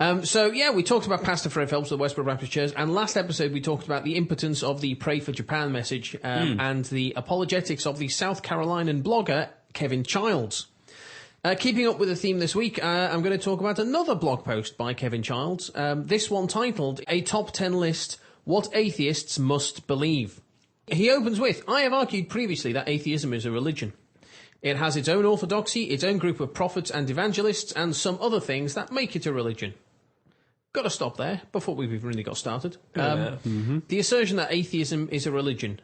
We talked about Pastor Fred Phelps of the Westboro Baptist Church, and last episode we talked about the impotence of the Pray for Japan message and the apologetics of the South Carolinian blogger Kevin Childs. Keeping up with the theme this week, I'm going to talk about another blog post by Kevin Childs, this one titled, A Top 10 List, What Atheists Must Believe. He opens with, I have argued previously that atheism is a religion. It has its own orthodoxy, its own group of prophets and evangelists, and some other things that make it a religion. Got to stop there before we've even really got started. The assertion that atheism is a religion.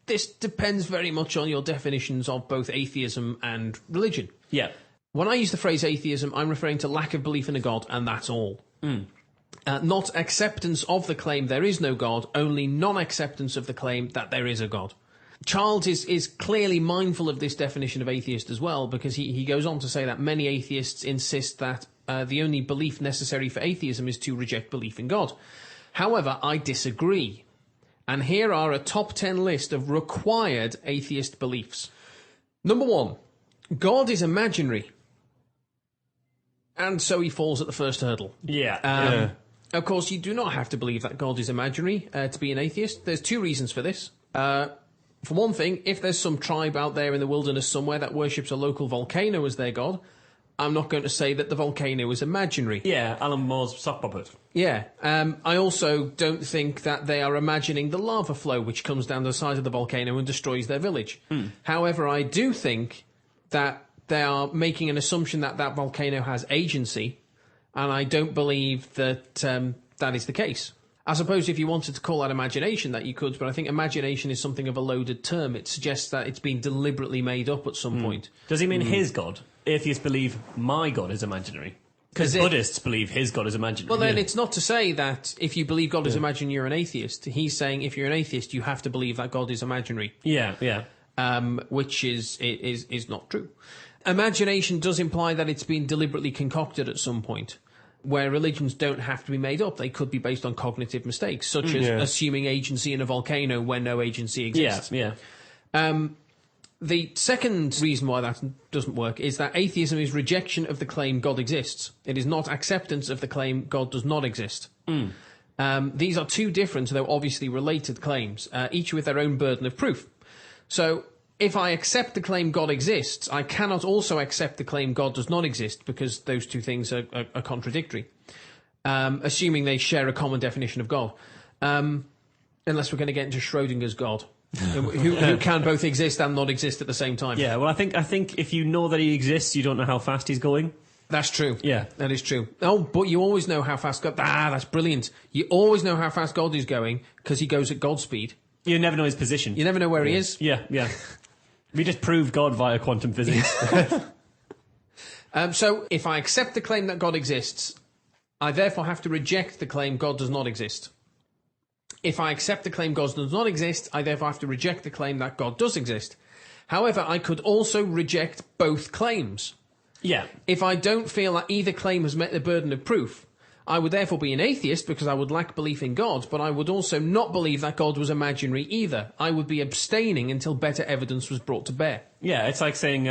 This depends very much on your definitions of both atheism and religion. Yeah. When I use the phrase atheism, I'm referring to lack of belief in a God, and that's all. Not acceptance of the claim there is no God, only non-acceptance of the claim that there is a God. Childs is clearly mindful of this definition of atheist as well, because he goes on to say that many atheists insist that the only belief necessary for atheism is to reject belief in God. However, I disagree. And here are a top 10 list of required atheist beliefs. Number 1, God is imaginary. And so he falls at the first hurdle. Yeah. Of course, you do not have to believe that God is imaginary to be an atheist. There's 2 reasons for this. For one thing, if there's some tribe out there in the wilderness somewhere that worships a local volcano as their god, I'm not going to say that the volcano is imaginary. Yeah, Alan Moore's sock puppet. Yeah. I also don't think that they are imagining the lava flow which comes down the side of the volcano and destroys their village. However, I do think that they are making an assumption that that volcano has agency, and I don't believe that that is the case. I suppose if you wanted to call that imagination, that you could, but I think imagination is something of a loaded term. It suggests that it's been deliberately made up at some point. Does he mean his God? Atheists believe my God is imaginary. Because Buddhists believe his God is imaginary. Well, then it's not to say that if you believe God is imaginary, you're an atheist. He's saying if you're an atheist, you have to believe that God is imaginary. Yeah. Which is not true. Imagination does imply that it's been deliberately concocted at some point, where religions don't have to be made up. They could be based on cognitive mistakes, such as assuming agency in a volcano when no agency exists. The second reason why that doesn't work is that atheism is rejection of the claim God exists. It is not acceptance of the claim God does not exist. These are 2 different, though obviously related claims, each with their own burden of proof. So, if I accept the claim God exists, I cannot also accept the claim God does not exist, because those 2 things are contradictory, assuming they share a common definition of God. Unless we're going to get into Schrodinger's God, who can both exist and not exist at the same time. Yeah, well, I think if you know that he exists, you don't know how fast he's going. That's true. Yeah. That is true. Oh, but you always know how fast God... that's brilliant. You always know how fast God is going, because he goes at God's speed. You never know his position. You never know where he is. Yeah. We just proved God via quantum physics. So, if I accept the claim that God exists, I therefore have to reject the claim God does not exist. If I accept the claim God does not exist, I therefore have to reject the claim that God does exist. However, I could also reject both claims. Yeah. If I don't feel that either claim has met the burden of proof, I would therefore be an atheist because I would lack belief in God, but I would also not believe that God was imaginary either. I would be abstaining until better evidence was brought to bear. Yeah, it's like saying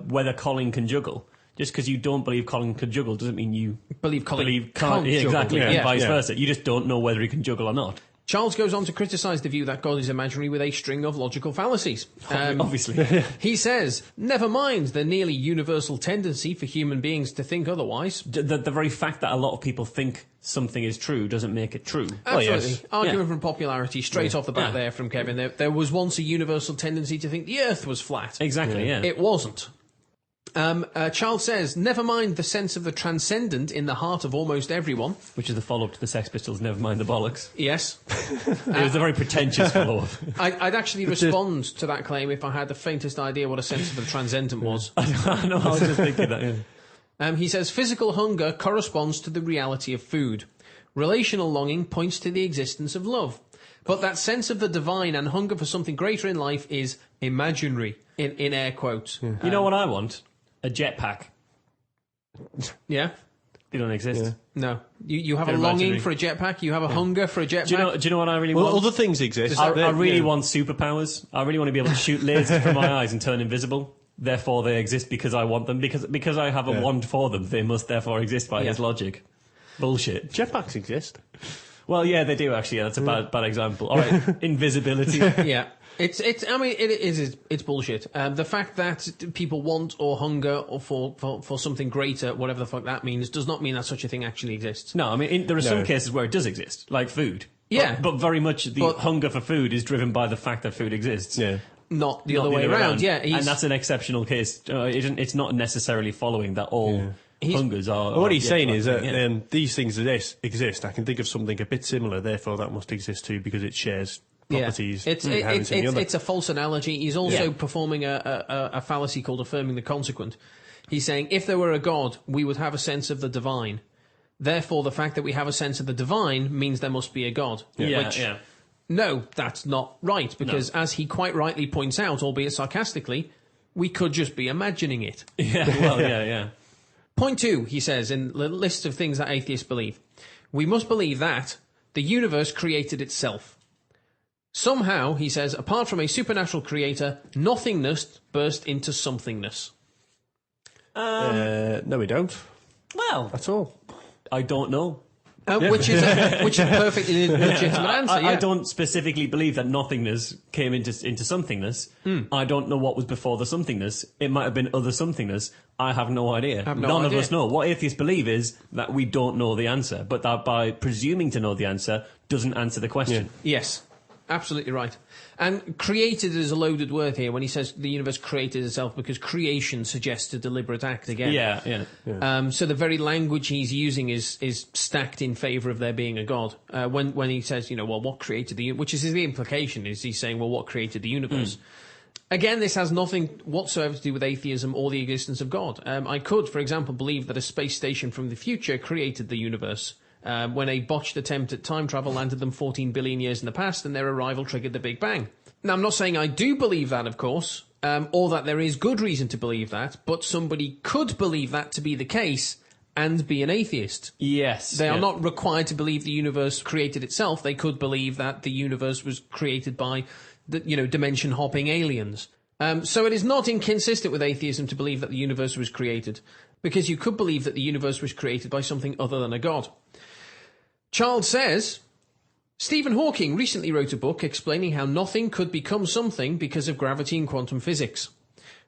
whether Colin can juggle. Just because you don't believe Colin can juggle doesn't mean you believe Colin can't juggle. Exactly, and vice versa. You just don't know whether he can juggle or not. Charles goes on to criticise the view that God is imaginary with a string of logical fallacies. Obviously. He says, never mind the nearly universal tendency for human beings to think otherwise. The very fact that a lot of people think something is true doesn't make it true. Absolutely. Yes. Argument from popularity, straight off the bat there from Kevin. There was once a universal tendency to think the Earth was flat. Exactly, yeah. It wasn't. Charles says, never mind the sense of the transcendent in the heart of almost everyone. Which is the follow-up to the Sex Pistols, Never Mind the Bollocks. Yes. It was a very pretentious follow-up. I'd actually respond to that claim if I had the faintest idea what a sense of the transcendent was. I know, I was just thinking that, yeah. He says, physical hunger corresponds to the reality of food. Relational longing points to the existence of love. But that sense of the divine and hunger for something greater in life is imaginary, in air quotes. Yeah. You know what I want? A jetpack. Yeah? They don't exist. Yeah. No. You have a longing for a jetpack, you have a hunger for a jetpack. Do you know what I really want? Other things exist. I really want superpowers. I really want to be able to shoot lasers from my eyes and turn invisible. Therefore, they exist because I want them. Because I have a wand for them, they must therefore exist by his logic. Bullshit. Jetpacks exist. Well, yeah, they do actually. Yeah, that's a bad example. All right, invisibility. Yeah. I mean, it's bullshit. The fact that people want or hunger or for something greater, whatever the fuck that means, does not mean that such a thing actually exists. No, I mean, there are some cases where it does exist, like food. Yeah. But very much the hunger for food is driven by the fact that food exists. Yeah. Not the other way around. Yeah. And that's an exceptional case. It's not necessarily following that all hungers are... What he's saying is that these things exist. I can think of something a bit similar, therefore that must exist too, because it shares properties. It's a false analogy. He's also performing a fallacy called affirming the consequent. He's saying, if there were a God, we would have a sense of the divine. Therefore, the fact that we have a sense of the divine means there must be a God. No, that's not right, because as he quite rightly points out, albeit sarcastically, we could just be imagining it. Point 2, he says, in the list of things that atheists believe. We must believe that the universe created itself. Somehow, he says, apart from a supernatural creator, nothingness burst into somethingness. No, we don't. Well, at all. I don't know. Which is a perfectly legitimate answer. I don't specifically believe that nothingness came into somethingness. I don't know what was before the somethingness. It might have been other somethingness. I have no idea. None of us know. What atheists believe is that we don't know the answer, but that by presuming to know the answer doesn't answer the question. Yes. Absolutely right. And created is a loaded word here when he says the universe created itself, because creation suggests a deliberate act again. So the very language he's using is stacked in favour of there being a God. When he says, what created the universe, which is the implication, is he's saying, well, what created the universe? Again, this has nothing whatsoever to do with atheism or the existence of God. I could, for example, believe that a space station from the future created the universe. When a botched attempt at time travel landed them 14 billion years in the past and their arrival triggered the Big Bang. Now, I'm not saying I do believe that, of course, or that there is good reason to believe that, but somebody could believe that to be the case and be an atheist. Yes. They are not required to believe the universe created itself. They could believe that the universe was created by, dimension-hopping aliens. So it is not inconsistent with atheism to believe that the universe was created, because you could believe that the universe was created by something other than a god. Child says, Stephen Hawking recently wrote a book explaining how nothing could become something because of gravity and quantum physics.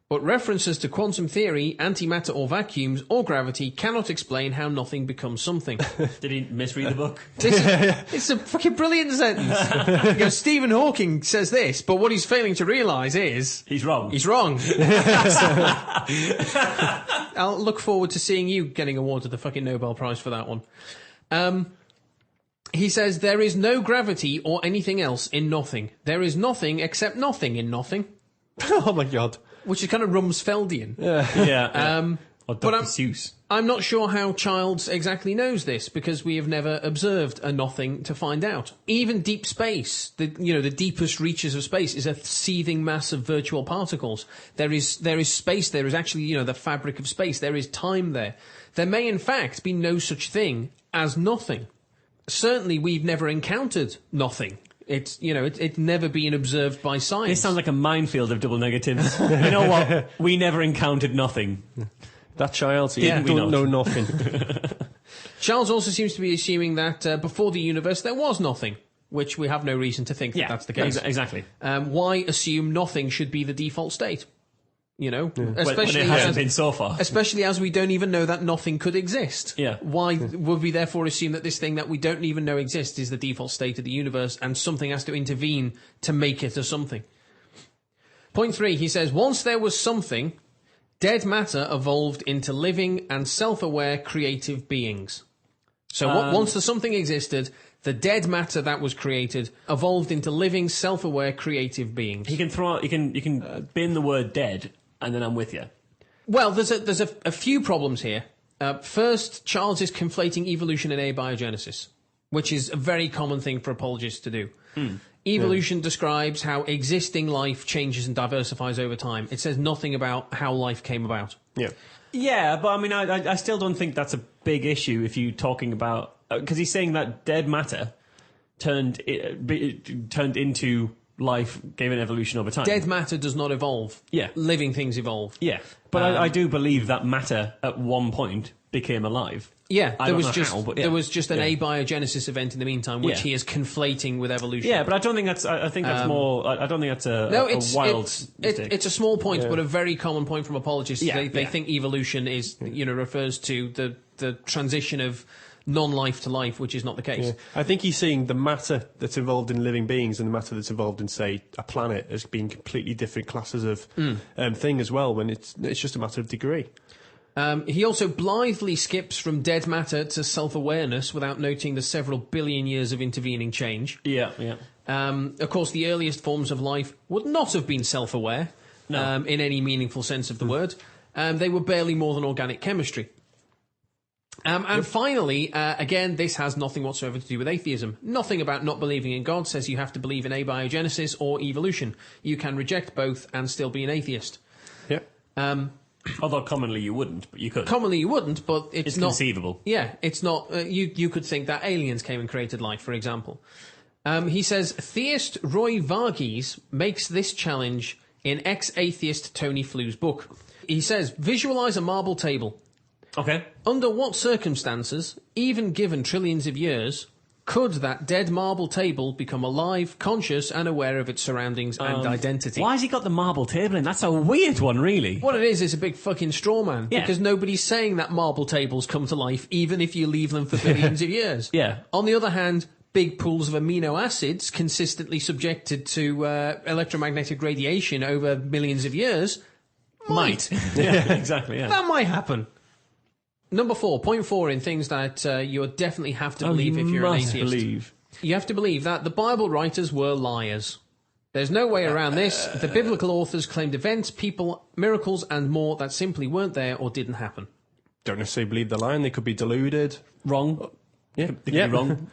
But references to quantum theory, antimatter or vacuums, or gravity cannot explain how nothing becomes something. Did he misread the book? It's a fucking brilliant sentence. He goes, Stephen Hawking says this, but what he's failing to realise is... He's wrong. He's wrong. I'll look forward to seeing you getting awarded the fucking Nobel Prize for that one. He says, there is no gravity or anything else in nothing. There is nothing except nothing in nothing. Oh my God. Which is kind of Rumsfeldian. Or Dr. Seuss. I'm not sure how Childs exactly knows this, because we have never observed a nothing to find out. Even deep space, the deepest reaches of space, is a seething mass of virtual particles. There is space. There is actually, the fabric of space. There is time there. There may, in fact, be no such thing as nothing. Certainly, we've never encountered nothing. It's never been observed by science. This sounds like a minefield of double negatives. You know what? We never encountered nothing. That child, he don't know nothing. Charles also seems to be assuming that before the universe there was nothing, which we have no reason to think that that's the case. Exactly. Why assume nothing should be the default state? Especially when it hasn't been so far. Especially as we don't even know that nothing could exist. Yeah. Why would we therefore assume that this thing that we don't even know exists is the default state of the universe, and something has to intervene to make it a something? Point 3, he says, once there was something, dead matter evolved into living and self-aware creative beings. So once the something existed, the dead matter that was created evolved into living, self-aware creative beings. You can bin the word dead, and then I'm with you. Well, there's a few problems here. First, Charles is conflating evolution and abiogenesis, which is a very common thing for apologists to do. Evolution describes how existing life changes and diversifies over time. It says nothing about how life came about. Yeah, but I mean, I still don't think that's a big issue if you're talking about... Because he's saying that dead matter turned into life, gave an evolution over time. Dead matter does not evolve. Yeah. Living things evolve. Yeah. But I do believe that matter at one point became alive. Yeah, I there don't was know just how, but yeah. there was just an abiogenesis event in the meantime, which he is conflating with evolution. Yeah, but I don't think that's. I think that's more. I don't think that's a wild mistake. It's a small point, but a very common point from apologists. Yeah, They think evolution is refers to the transition of non-life to life, which is not the case. Yeah. I think he's seeing the matter that's involved in living beings and the matter that's involved in, say, a planet as being completely different classes of thing as well. When it's just a matter of degree. He also blithely skips from dead matter to self-awareness without noting the several billion years of intervening change. Yeah, yeah. Of course, the earliest forms of life would not have been self-aware in any meaningful sense of the word. They were barely more than organic chemistry. And finally, again, this has nothing whatsoever to do with atheism. Nothing about not believing in God says you have to believe in abiogenesis or evolution. You can reject both and still be an atheist. Yep. Although commonly you wouldn't, but you could. Commonly you wouldn't, but it's not conceivable. Yeah, it's not. You could think that aliens came and created life, for example. He says theist Roy Varghese makes this challenge in ex-atheist Tony Flu's book. He says, visualize a marble table. Okay. Under what circumstances, even given trillions of years, could that dead marble table become alive, conscious, and aware of its surroundings and identity? Why has he got the marble table in? That's a weird one, really. What it is a big fucking straw man. Yeah. Because nobody's saying that marble tables come to life, even if you leave them for billions of years. Yeah. On the other hand, big pools of amino acids consistently subjected to electromagnetic radiation over millions of years might. Yeah, exactly, yeah. That might happen. Number 4, point 4 in things that you definitely have to believe if you're an atheist. Believe. You have to believe that the Bible writers were liars. There's no way around this. The biblical authors claimed events, people, miracles, and more that simply weren't there or didn't happen. Don't necessarily believe the line. They could be deluded. Wrong. Yeah, They could be wrong.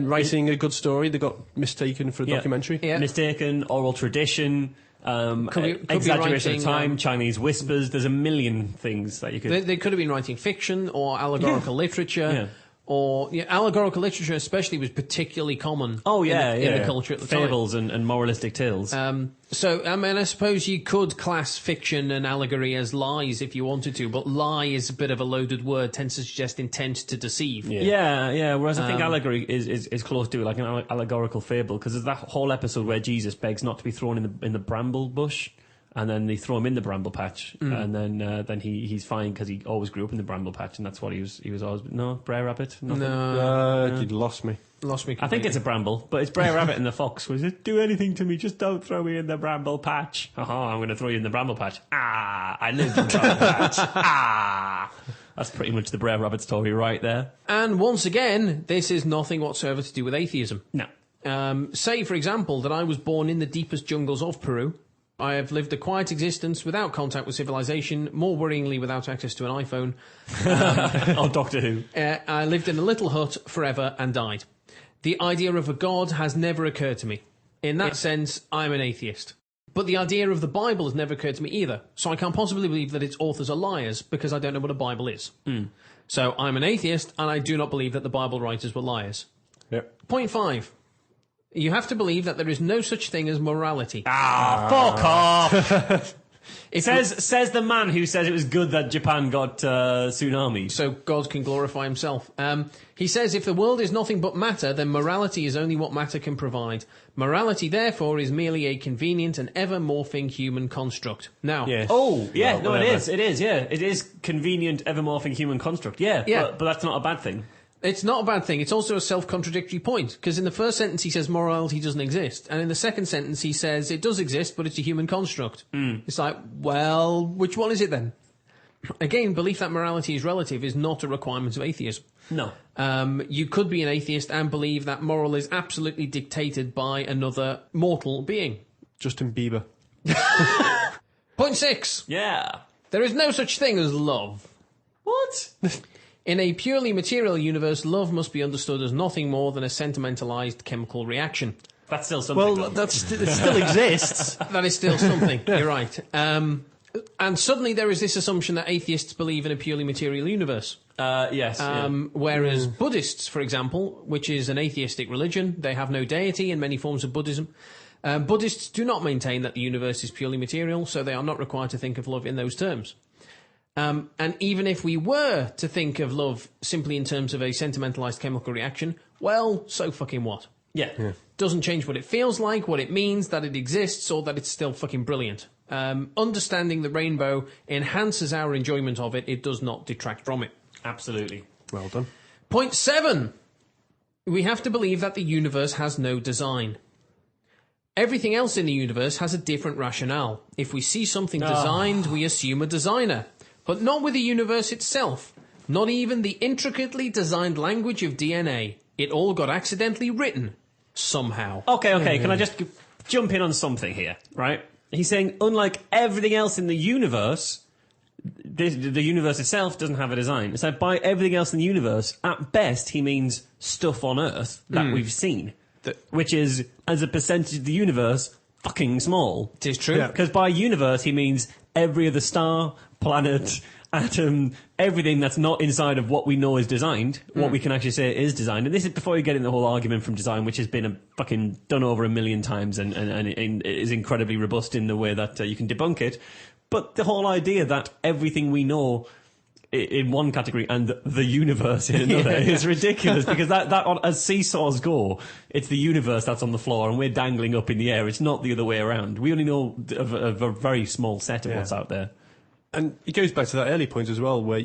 Writing a good story, they got mistaken for a documentary. Yeah. Mistaken, oral tradition, exaggeration of time, Chinese whispers. There's a million things that you could... They could have been writing fiction or allegorical literature. Yeah. Or allegorical literature especially was particularly common in the culture at the time. Fables and moralistic tales. So, I mean, I suppose you could class fiction and allegory as lies if you wanted to, but lie is a bit of a loaded word, tends to suggest intent to deceive. Yeah. Whereas I think allegory is close to like an allegorical fable, because there's that whole episode where Jesus begs not to be thrown in the bramble bush. And then they throw him in the bramble patch, and then he's fine because he always grew up in the bramble patch, and that's what he was always. No, Brer Rabbit. Nothing? No, you lost me. Lost me completely. I think it's a bramble, but it's Brer Rabbit and the fox. Was it? Do anything to me, just don't throw me in the bramble patch. I'm going to throw you in the bramble patch. I lived in the bramble patch. That's pretty much the Brer Rabbit story right there. And once again, this is nothing whatsoever to do with atheism. No. Say, for example, that I was born in the deepest jungles of Peru. I have lived a quiet existence without contact with civilization, more worryingly without access to an iPhone. On Doctor Who. I lived in a little hut forever and died. The idea of a god has never occurred to me. In that sense, I'm an atheist. But the idea of the Bible has never occurred to me either, so I can't possibly believe that its authors are liars, because I don't know what a Bible is. So I'm an atheist, and I do not believe that the Bible writers were liars. Yep. Point 5. You have to believe that there is no such thing as morality. Fuck off! Says the man who says it was good that Japan got tsunami. So God can glorify himself. He says if the world is nothing but matter, then morality is only what matter can provide. Morality, therefore, is merely a convenient and ever-morphing human construct. Now... Yes. It is convenient, ever-morphing human construct. Yeah. But that's not a bad thing. It's not a bad thing. It's also a self-contradictory point, because in the first sentence he says morality doesn't exist, and in the second sentence he says it does exist, but it's a human construct. It's like, well, which one is it then? Again, belief that morality is relative is not a requirement of atheism. No. You could be an atheist and believe that moral is absolutely dictated by another mortal being. Justin Bieber. Point 6. Yeah. There is no such thing as love. What? In a purely material universe, love must be understood as nothing more than a sentimentalized chemical reaction. That's still something. Well, it still exists. That is still something. You're right. And suddenly there is this assumption that atheists believe in a purely material universe. Yes. Whereas Buddhists, for example, which is an atheistic religion, they have no deity in many forms of Buddhism. Buddhists do not maintain that the universe is purely material, so they are not required to think of love in those terms. And even if we were to think of love simply in terms of a sentimentalized chemical reaction, well, so fucking what? Yeah. Doesn't change what it feels like, what it means, that it exists, or that it's still fucking brilliant. Understanding the rainbow enhances our enjoyment of it. It does not detract from it. Absolutely. Well done. Point 7. We have to believe that the universe has no design. Everything else in the universe has a different rationale. If we see something designed, we assume a designer. But not with the universe itself. Not even the intricately designed language of DNA. It all got accidentally written. Somehow. Okay. Can I just jump in on something here, right? He's saying, unlike everything else in the universe, the universe itself doesn't have a design. It's like, by everything else in the universe, at best, he means stuff on Earth that we've seen. Which is, as a percentage of the universe, fucking small. It is true. Because by universe, he means every other star, planet, atom, everything that's not inside of what we know is designed, what we can actually say is designed. And this is before you get in the whole argument from design, which has been fucking done over 1 million times and is incredibly robust in the way that you can debunk it. But the whole idea that everything we know in one category and the universe in another is ridiculous, because that as seesaws go, it's the universe that's on the floor and we're dangling up in the air. It's not the other way around. We only know of a very small set of what's out there. And it goes back to that early point as well, where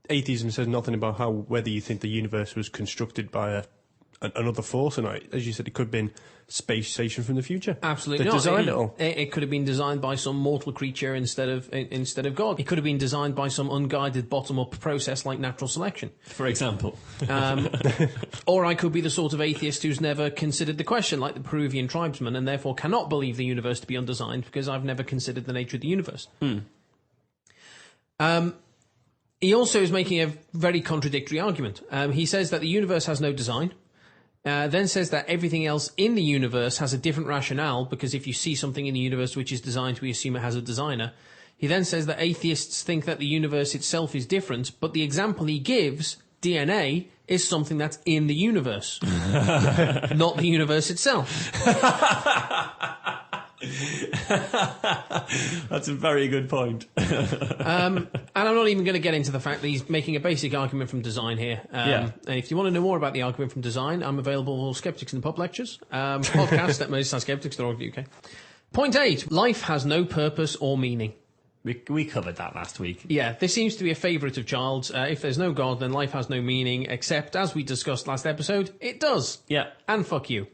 atheism says nothing about whether you think the universe was constructed by another force or not. As you said, it could have been space station from the future. Absolutely They not. designed it all. It could have been designed by some mortal creature instead of God. It could have been designed by some unguided bottom-up process like natural selection. For example. Or I could be the sort of atheist who's never considered the question, like the Peruvian tribesman, and therefore cannot believe the universe to be undesigned because I've never considered the nature of the universe. He also is making a very contradictory argument. He says that the universe has no design, then says that everything else in the universe has a different rationale, because if you see something in the universe which is designed, we assume it has a designer. He then says that atheists think that the universe itself is different, but the example he gives, DNA, is something that's in the universe, not the universe itself. That's a very good point. And I'm not even going to get into the fact that he's making a basic argument from design here. And if you want to know more about the argument from design, I'm available for Skeptics in the Pub lectures. Podcast at Merseyside Point 8. Life has no purpose or meaning. We covered that last week. Yeah, this seems to be a favourite of Child's. If there's no God, then life has no meaning, except, as we discussed last episode, it does. Yeah. And fuck you.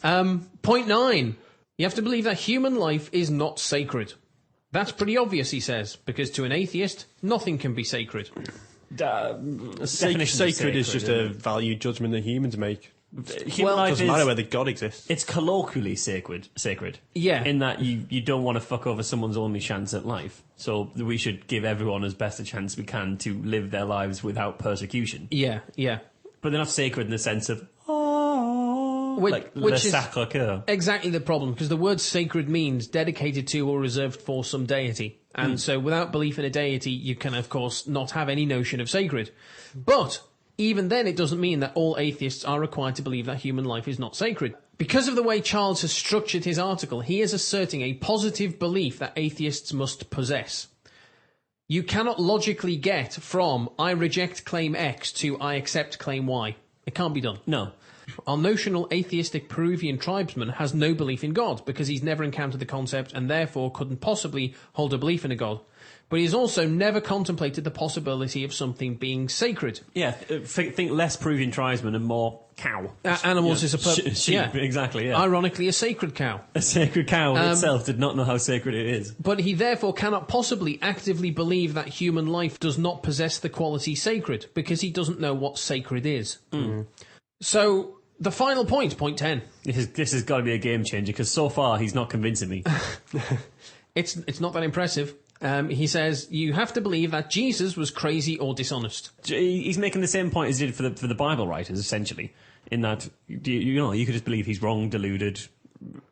Point 9. You have to believe that human life is not sacred. That's pretty obvious, he says, because to an atheist, nothing can be sacred. Sacred is just a value judgment that humans make. Human life doesn't matter whether God exists. It's colloquially sacred. Yeah. In that you don't want to fuck over someone's only chance at life. So we should give everyone as best a chance we can to live their lives without persecution. Yeah. But they're not sacred in the sense of, which le is sacre-cœur. Exactly the problem, because the word sacred means dedicated to or reserved for some deity. And so without belief in a deity, you can, of course, not have any notion of sacred. But even then, it doesn't mean that all atheists are required to believe that human life is not sacred. Because of the way Charles has structured his article, he is asserting a positive belief that atheists must possess. You cannot logically get from I reject claim X to I accept claim Y. It can't be done. No. Our notional atheistic Peruvian tribesman has no belief in God because he's never encountered the concept and therefore couldn't possibly hold a belief in a God. But he's also never contemplated the possibility of something being sacred. Yeah, think less Peruvian tribesman and more cow. Animals is a sheep, yeah. Exactly, yeah. Ironically, a sacred cow. A sacred cow itself did not know how sacred it is. But he therefore cannot possibly actively believe that human life does not possess the quality sacred because he doesn't know what sacred is. So, the final point, point 10. This has got to be a game changer, because so far he's not convincing me. It's not that impressive. He says, you have to believe that Jesus was crazy or dishonest. He's making the same point as he did for the Bible writers, essentially, in that, you could just believe he's wrong, deluded,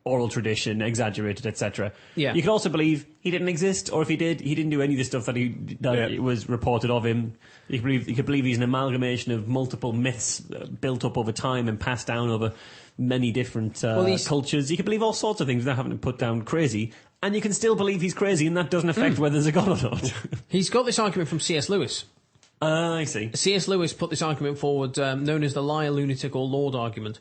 oral tradition, exaggerated, etc. Yeah. You could also believe he didn't exist, or if he did, he didn't do any of the stuff that it was reported of him. You could believe he's an amalgamation of multiple myths built up over time and passed down over many different cultures. You could believe all sorts of things without having to put down crazy, and you can still believe he's crazy, and that doesn't affect whether there's a God or not. He's got this argument from C.S. Lewis. I see. C.S. Lewis put this argument forward, known as the liar, lunatic, or Lord argument,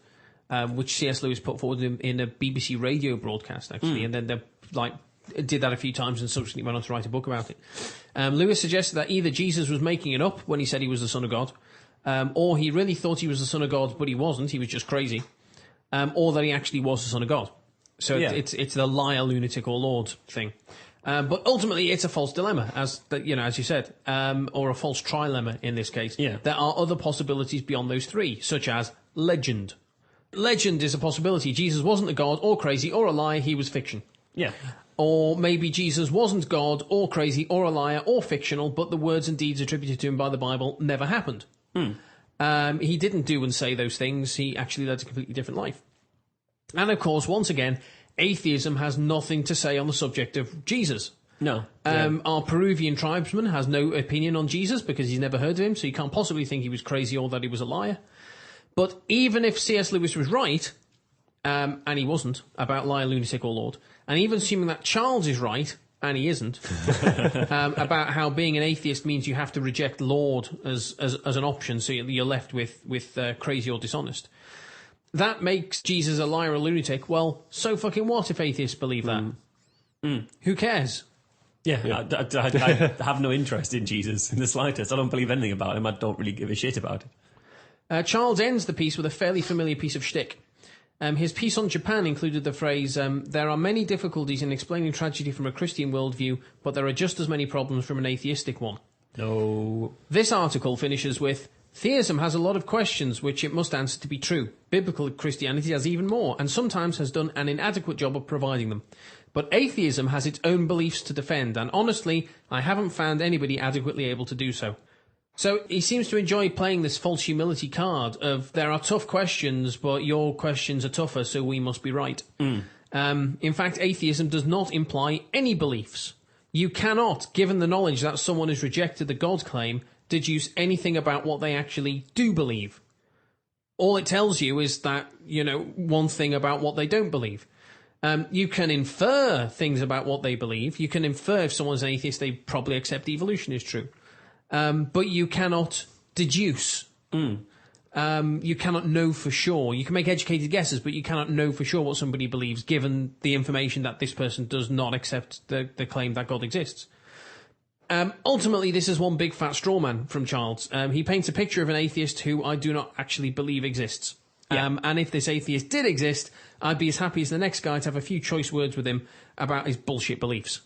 which C.S. Lewis put forward in a BBC radio broadcast, actually, and then they did that a few times and subsequently went on to write a book about it. Lewis suggested that either Jesus was making it up when he said he was the Son of God, or he really thought he was the Son of God, but he wasn't, he was just crazy, or that he actually was the Son of God. So it's the liar, lunatic, or Lord thing. But ultimately, it's a false dilemma, as you said, or a false trilemma in this case. Yeah. There are other possibilities beyond those three, such as legend. Legend is a possibility. Jesus wasn't a god, or crazy, or a liar. He was fiction. Yeah. Or maybe Jesus wasn't God, or crazy, or a liar, or fictional, but the words and deeds attributed to him by the Bible never happened. He didn't do and say those things. He actually led a completely different life. And of course, once again, atheism has nothing to say on the subject of Jesus. No. Our Peruvian tribesman has no opinion on Jesus because he's never heard of him, so you can't possibly think he was crazy or that he was a liar. But even if C.S. Lewis was right, and he wasn't, about liar, lunatic, or Lord, and even assuming that Charles is right, and he isn't, about how being an atheist means you have to reject Lord as an option, so you're left with crazy or dishonest. That makes Jesus a liar or lunatic. Well, so fucking what if atheists believe that? Who cares? Yeah. I have no interest in Jesus in the slightest. I don't believe anything about him. I don't really give a shit about it. Charles ends the piece with a fairly familiar piece of shtick. His piece on Japan included the phrase, there are many difficulties in explaining tragedy from a Christian worldview, but there are just as many problems from an atheistic one. No. This article finishes with, theism has a lot of questions which it must answer to be true. Biblical Christianity has even more, and sometimes has done an inadequate job of providing them. But atheism has its own beliefs to defend, and honestly, I haven't found anybody adequately able to do so. So he seems to enjoy playing this false humility card of, there are tough questions, but your questions are tougher, so we must be right. In fact, atheism does not imply any beliefs. You cannot, given the knowledge that someone has rejected the God claim, deduce anything about what they actually do believe. All it tells you is that, one thing about what they don't believe. You can infer things about what they believe. You can infer if someone's an atheist, they probably accept evolution is true. But you cannot deduce. You cannot know for sure. You can make educated guesses, but you cannot know for sure what somebody believes, given the information that this person does not accept the claim that God exists. Ultimately, this is one big fat straw man from Charles. He paints a picture of an atheist who I do not actually believe exists. Yeah. And if this atheist did exist, I'd be as happy as the next guy to have a few choice words with him about his bullshit beliefs.